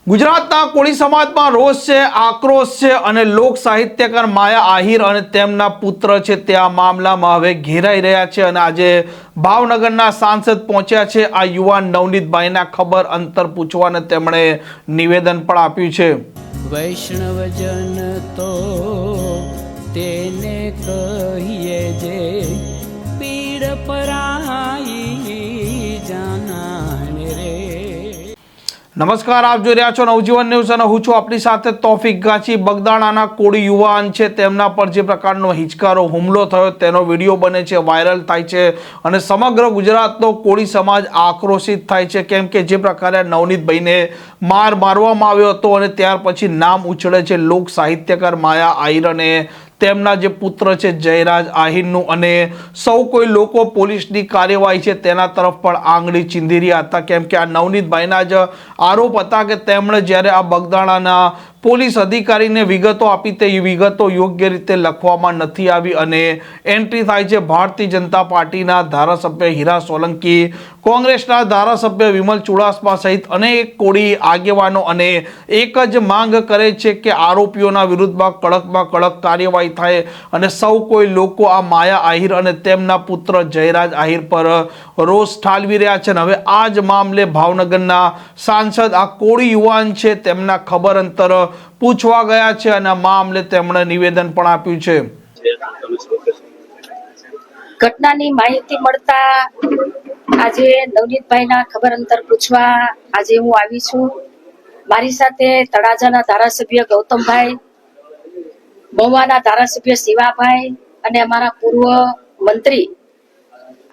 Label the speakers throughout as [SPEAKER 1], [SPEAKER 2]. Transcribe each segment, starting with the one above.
[SPEAKER 1] ગુજરાતના કોળી સમાજમાં રોષ છે, આક્રોશ છે અને લોક સાહિત્યકાર માયા આહિર અને તેમના પુત્ર છે તે આ મામલામાં હવે ઘેરાઈ રહ્યા છે અને આજે ભાવનગરના સાંસદ પહોંચ્યા છે આ યુવાન નવનીતભાઈના ખબર અંતર પૂછવા અને તેમણે નિવેદન પણ આપ્યું છે।
[SPEAKER 2] વૈષ્ણવજન તો તેને કહીએ જે પીડ પરાઈ જાનાને રે।
[SPEAKER 1] નમસ્કાર, આપ જોઈ રહ્યા છો નવજીવન ન્યૂઝ અને હું છું આપણી સાથે તોફિક ગાંચી। બગદાણાના કોળી યુવાન છે તેમના પર જે પ્રકારનો હિચકારો હુમલો થયો તેનો વિડીયો બને છે, વાયરલ થાય છે અને સમગ્ર ગુજરાતનો કોળી સમાજ આક્રોશિત થાય છે, કેમ કે જે પ્રકારે નવનીતભાઈને મારવામાં આવ્યો હતો અને ત્યાર પછી નામ ઉછળે છે લોક સાહિત્યકાર માયા આહિર અને તેમના જે પુત્ર છે જયરાજ આહિરનું અને સૌ કોઈ લોકો પોલીસની કાર્યવાહી છે તેના તરફ પણ આંગળી ચીંધી રહ્યા હતા, કેમ કે આ નવનીતભાઈના જ આરોપ હતા કે તેમણે જ્યારે આ બગદાણાના પોલીસ અધિકારીને વિગતો આપી તે વિગતો યોગ્ય રીતે લખવામાં નથી આવી અને એન્ટ્રી થાય છે ભારતીય જનતા પાર્ટીના ધારાસભ્ય હીરા સોલંકી, કોંગ્રેસના ધારાસભ્ય વિમલ ચુડાસમા સહિત અનેક કોળી આગેવાનો અને એક જ માંગ કરે છે કે આરોપીઓના વિરુદ્ધમાં કડકમાં કડક કાર્યવાહી થાય અને સૌ કોઈ લોકો આ માયા આહિર અને તેમના પુત્ર જયરાજ આહિર પર રોષ ઠાલવી રહ્યા છે। હવે આ જ મામલે ભાવનગરના સાંસદ આ કોળી યુવાન છે તેમના ખબર અંતર પૂછવા ગયા છે અને આ મામલે તેમણે નિવેદન પણ આપ્યું છે।
[SPEAKER 3] ઘટનાની માહિતી મળતા આજે નવનીતભાઈના ખબર અંતર પૂછવા આજે હું આવી છું। મારી સાથે તળાજાના ધારાસભ્ય ગૌતમભાઈ, મહુવાના ધારાસભ્ય શિવાભાઈ અને અમારા પૂર્વ મંત્રી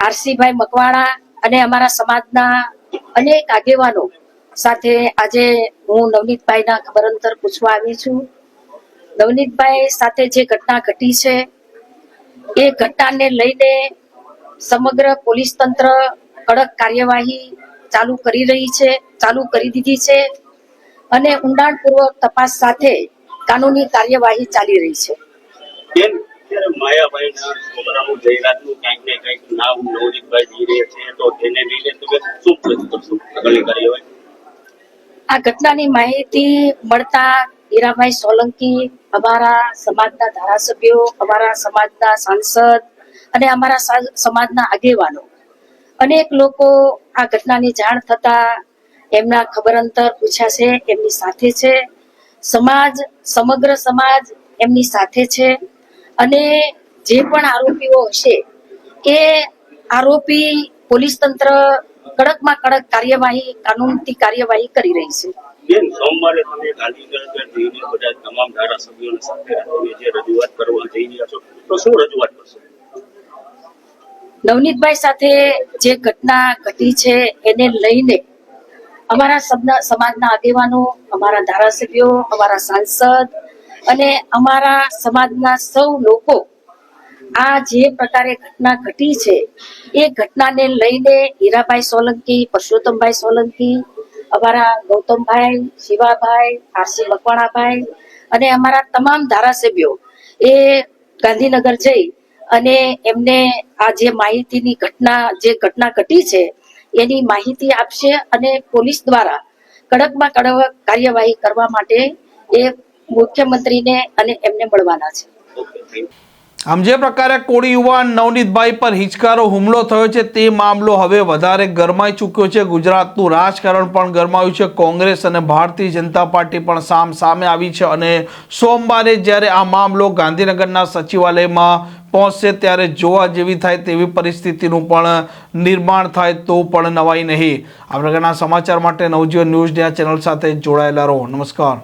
[SPEAKER 3] આરસીભાઈ મકવાણા અને અમારા સમાજના અનેક આગેવાનો સાથે આજે હું નવનીતભાઈના ખબર અંતર પૂછવા આવી છું। નવનીતભાઈ સાથે જે ઘટના ઘટી છે એ ઘટનાને લઈને સમગ્ર પોલીસ તંત્ર કડક કાર્યવાહી ચાલુ કરી દીધી છે અને ઊંડાણપૂર્વક તપાસ સાથે કાનૂની કાર્યવાહી ચાલી રહી છે। આ ઘટનાની માહિતી મળતા હીરાભાઈ સોલંકી, અમારા સમાજના ધારાસભ્યો, અમારા સમાજના સાંસદ અને અમારા સમાજના આગેવાનો અનેક લોકો આ ઘટનાની જાણ થતા એમના ખબર અંતર પૂછ્યા છે, એમની સાથે છે સમગ્ર સમાજ એમની સાથે છે અને જે પણ આરોપીઓ હશે એ આરોપી પોલીસ તંત્ર કડકમાં કડક કાર્યવાહી કાનૂનથી કાર્યવાહી કરી રહી છે।
[SPEAKER 4] સોમવારે તમે ગાંધીનગર જઈને બધા તમામ ધારાસભ્યોને સાથે રાખીને જે રજૂઆત કરવા જઈ રહ્યા છો તો શું રજૂઆત કરશો?
[SPEAKER 3] નવનીતભાઈ સાથે જે ઘટના ઘટી છે એને લઈને અમારા સમાજના આગેવાનો, અમારા ધારાસભ્યો, અમારા સાંસદ અને અમારા સમાજના સૌ લોકો આ જે પ્રકારે ઘટના ઘટી છે એ ઘટનાને લઈને હીરાભાઈ સોલંકી, પરસોત્તમભાઈ સોલંકી, અમારા ગૌતમભાઈ, શિવાભાઈ, આરસી મકવાણાભાઈ અને અમારા તમામ ધારાસભ્યો એ ગાંધીનગર જઈ અને એમને આ જે માહિતીની ઘટના ઘટી છે એની માહિતી આપશે અને પોલીસ દ્વારા કડકમાં કડક કાર્યવાહી કરવા માટે એ મુખ્યમંત્રીને અને એમને મળવાના છે।
[SPEAKER 1] આમ જે પ્રકારે કોળી યુવાન નવનીતભાઈ પર હિચકારો હુમલો થયો છે તે મામલો હવે વધારે ગરમાઈ ચૂક્યો છે। ગુજરાતનું રાજકારણ પણ ગરમાયું છે, કોંગ્રેસ અને ભારતીય જનતા પાર્ટી પણ સામે આવી છે અને સોમવારે જ્યારે આ મામલો ગાંધીનગરના સચિવાલયમાં પહોંચશે ત્યારે જોવા જેવી થાય તેવી પરિસ્થિતિનું પણ નિર્માણ થાય તો પણ નવાઈ નહીં। આ પ્રકારના સમાચાર માટે નવજીવન ન્યૂઝ ચેનલ સાથે જોડાયેલા રહો। નમસ્કાર।